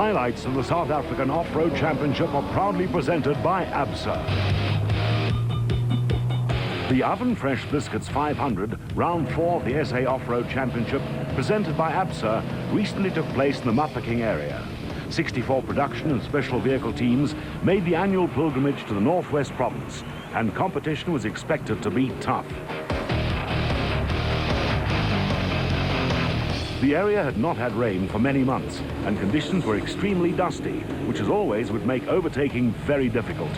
Highlights of the South African Off-Road Championship are proudly presented by ABSA. The Oven Fresh Biscuits 500, round 4 of the SA Off-Road Championship, presented by ABSA, recently took place in the Mafeking area. 64 production and special vehicle teams made the annual pilgrimage to the Northwest Province, and competition was expected to be tough. The area had not had rain for many months, and conditions were extremely dusty, which as always would make overtaking very difficult.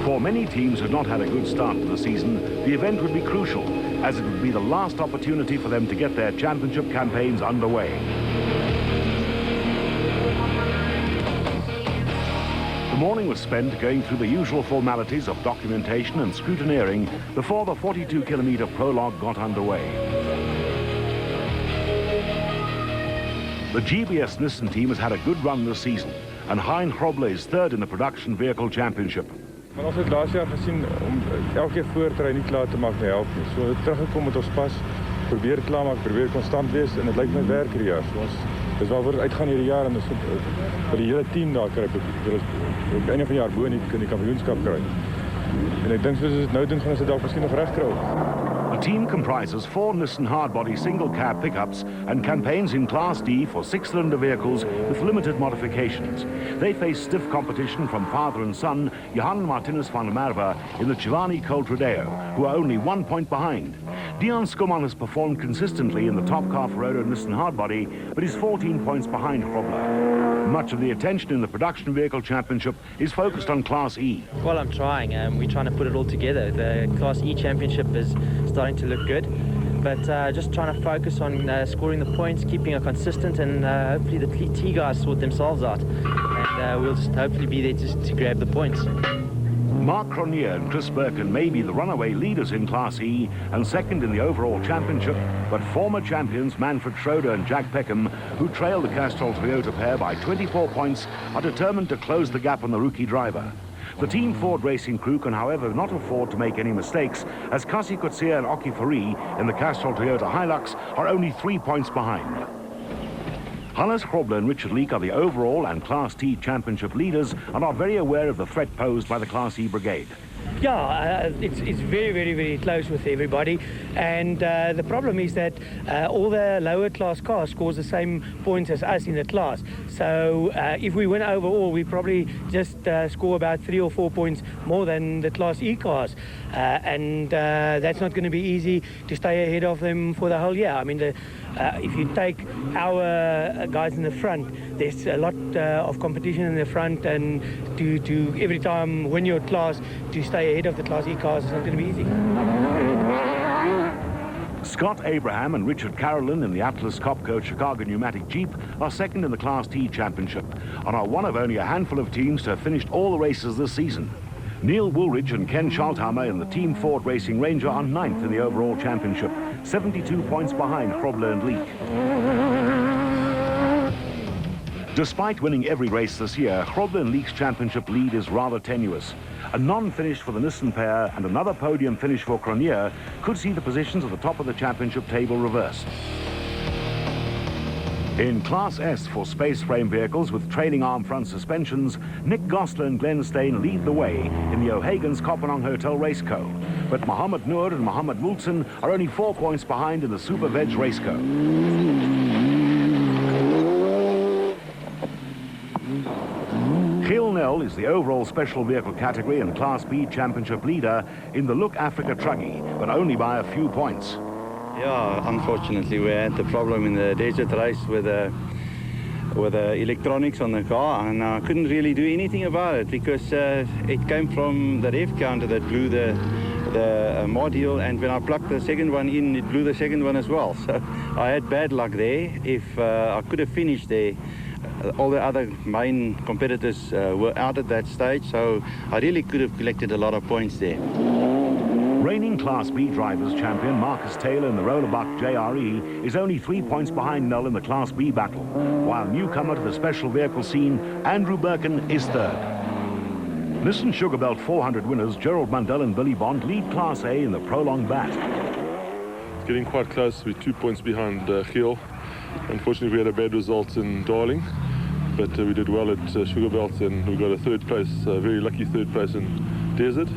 For many teams who had not had a good start to the season, the event would be crucial, as it would be the last opportunity for them to get their championship campaigns underway. The morning was spent going through the usual formalities of documentation and scrutineering before the 42-kilometre prologue got underway. The GBS Nissan team has had a good run this season, and Hein Grobler is third in the production vehicle championship. Maar ons het laas jaar gesien om elke keer voor te ry nie klaar te maak nie help nie. So teruggekom met ons pas, probeer klaar maak, probeer konstant wees en dit lyk my werk hierdie jaar. So ons dis waaroor uitgaan hierdie jaar en ons vir die hele team daar kry op die einde van die jaar bo in die kampioenskap kry. En ek dink soos dit nou doen gaan ons dit dalk miskien nog reg kry. The team comprises 4 Nissan hardbody single-cab pickups and campaigns in Class D for 6-cylinder vehicles with limited modifications. They face stiff competition from father and son, Johan Martinez van der Merwe in the Chivani Colt Rodeo, who are only 1 point behind. Dion Skuman has performed consistently in the top car for Rodo Nissan hardbody, but is 14 points behind Grobler. Much of the attention in the production vehicle championship is focused on Class E. Well, I'm trying. We're trying to put it all together. The Class E championship is starting to look good, but just trying to focus on scoring the points, keeping it consistent, and hopefully the T guys sort themselves out, and we'll just hopefully be there to grab the points. Mark Cronier and Chris Birkin may be the runaway leaders in Class E and second in the overall championship, but former champions Manfred Schroeder and Jack Peckham, who trail the Castrol Toyota pair by 24 points, are determined to close the gap on the rookie driver. The Team Ford racing crew can, however, not afford to make any mistakes, as Kasi Kutsia and Oki Fari in the Castrol Toyota Hilux are only 3 points behind. Hannes Grobler and Richard Leek are the overall and Class T championship leaders and are very aware of the threat posed by the Class E brigade. Yeah, it's very close with everybody, and the problem is that all the lower class cars scores the same points as us in the class. So if we win overall, we probably just score about 3 or 4 points more than the Class E cars, and that's not going to be easy to stay ahead of them for the whole year. I mean, if you take our guys in the front, there's a lot of competition in the front, and to every time win your class, to stay ahead of the Class E cars is not going to be easy. Scott Abraham and Richard Carolyn in the Atlas Copco Chicago Pneumatic Jeep are second in the Class T championship and are one of only a handful of teams to have finished all the races this season. Neil Woolridge and Ken Schalthammer in the Team Ford Racing Ranger are 9th in the overall championship, 72 points behind Grobler and Leek. Despite winning every race this year, Grobler and Leek's championship lead is rather tenuous. A non-finish for the Nissan pair and another podium finish for Cronier could see the positions at the top of the championship table reversed. In Class S for space frame vehicles with trailing arm front suspensions, Nick Gosler and Glenn Stain lead the way in the O'Hagan's Kopenhagen Hotel Race Co. But Mohammed Noor and Mohammed Mulson are only 4 points behind in the Super Veg Race Co. Giel Nel is the overall special vehicle category and Class B championship leader in the Look Africa Truggy, but only by a few points. Yeah, unfortunately we had the problem in the desert race with the electronics on the car, and I couldn't really do anything about it because it came from the rev counter that blew the module, and when I plugged the second one in, it blew the second one as well. So I had bad luck there. If I could have finished there, all the other main competitors were out at that stage, so I really could have collected a lot of points there. Reigning Class B drivers champion Marcus Taylor in the Rollerbuck JRE is only 3 points behind Null in the Class B battle, while newcomer to the special vehicle scene, Andrew Birkin, is third. Nissan Sugarbelt 400 winners Gerald Mundell and Billy Bond lead Class A in the prolonged bat. It's getting quite close. We're 2 points behind Giel. Unfortunately, we had a bad result in Darling, but we did well at Sugarbelt, and we got a third place, a very lucky third place in Desert.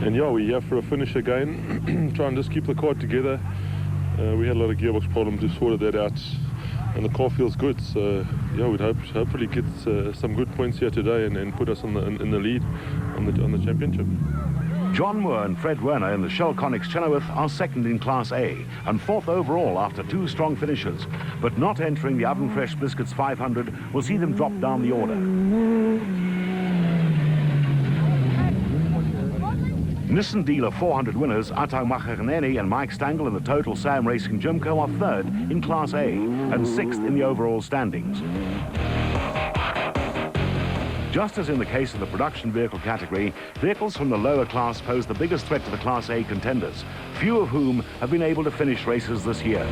And yeah, we're here for a finish again, try and just keep the car together. We had a lot of gearbox problems, we sorted that out, and the car feels good. So yeah, we'd hopefully get some good points here today and put us in the lead on the championship. John Moore and Fred Werner in the Shell Connex Chenoweth are second in Class A and fourth overall after 2 strong finishes. But not entering the Oven Fresh Biscuits 500 will see them drop down the order. Nissan Dealer 400 winners Atang Machaganeni and Mike Stangl in the Total Sam Racing Jimco are third in Class A and sixth in the overall standings. Just as in the case of the production vehicle category, vehicles from the lower class pose the biggest threat to the Class A contenders, few of whom have been able to finish races this year.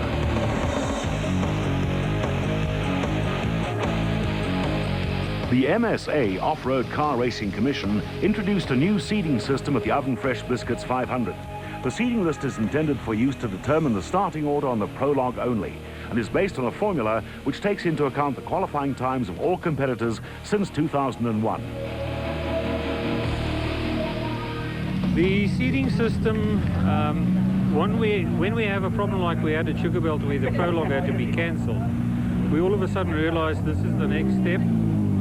The MSA Off-Road Car Racing Commission introduced a new seeding system at the Oven Fresh Biscuits 500. The seeding list is intended for use to determine the starting order on the prologue only, and is based on a formula which takes into account the qualifying times of all competitors since 2001. The seeding system, when we have a problem like we had at Sugarbelt where the prologue had to be cancelled, we all of a sudden realized this is the next step,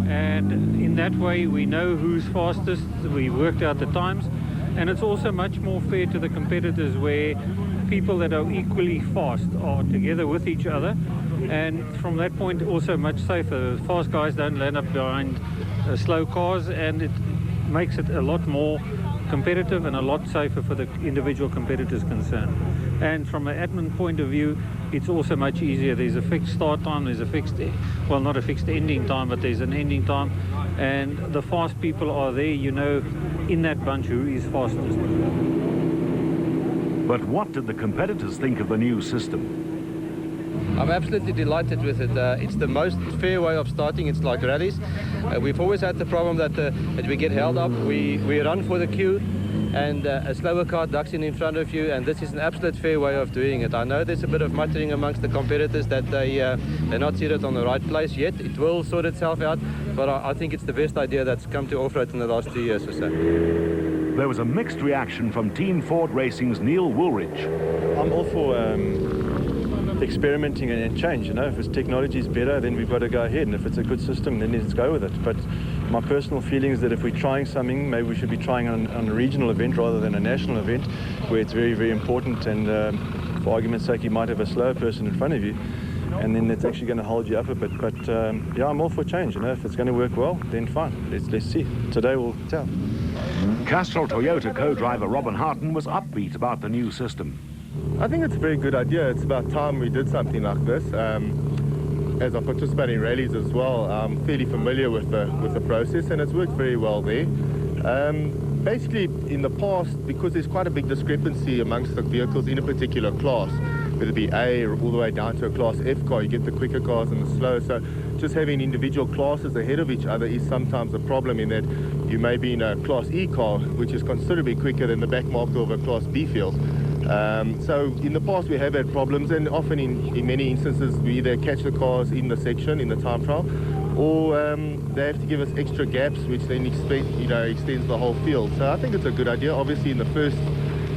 and in that way we know who's fastest, we worked out the times, and it's also much more fair to the competitors where people that are equally fast are together with each other, and from that point also much safer. Fast guys don't land up behind slow cars, and it makes it a lot more competitive and a lot safer for the individual competitors concerned. And from an admin point of view, it's also much easier. There's a fixed start time, there's a fixed, well, not a fixed ending time, but there's an ending time, and the fast people are there, you know, in that bunch who is fastest. But what did the competitors think of the new system? I'm absolutely delighted with it. It's the most fair way of starting. It's like rallies. We've always had the problem that we get held up. We run for the queue, and a slower car ducks in front of you, and this is an absolute fair way of doing it. I know there's a bit of muttering amongst the competitors that they're not seated on the right place yet. It will sort itself out, but I think it's the best idea that's come to off-road in the last 2 years or so. There was a mixed reaction from Team Ford Racing's Neil Woolridge. I'm all for experimenting and change, you know. If its technology is better, then we've got to go ahead, and if it's a good system, then let's go with it. But my personal feeling is that if we're trying something, maybe we should be trying on a regional event rather than a national event, where it's very, very important, and for argument's sake, you might have a slower person in front of you, and then it's actually going to hold you up a bit. But yeah, I'm all for change, you know. If it's going to work well, then fine, let's see. Today will tell. Castrol Toyota co-driver Robin Harton was upbeat about the new system. I think it's a very good idea. It's about time we did something like this. As I participate in rallies as well, I'm fairly familiar with the process, and it's worked very well there. Basically, in the past, because there's quite a big discrepancy amongst the vehicles in a particular class, whether it be A or all the way down to a Class F car, you get the quicker cars and the slower. So just having individual classes ahead of each other is sometimes a problem, in that you may be in a Class E car, which is considerably quicker than the back marker of a Class B field. So in the past we have had problems, and often in many instances we either catch the cars in the section, in the time trial, or they have to give us extra gaps, which then extends the whole field. So I think it's a good idea. Obviously in the first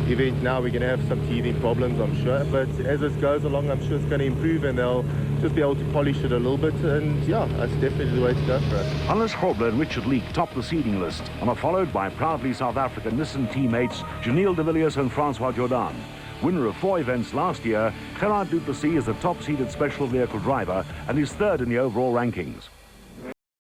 event now we're going to have some teething problems, I'm sure, but as it goes along I'm sure it's going to improve, and they'll just be able to polish it a little bit, and yeah, that's definitely the way to go for it. Hannes Grobler and Richard Leek topped the seeding list and are followed by proudly South African Nissan teammates Janelle de Villiers and Francois Jordan. Winner of 4 events last year, Gerard Duplessis is the top-seeded special vehicle driver and is third in the overall rankings.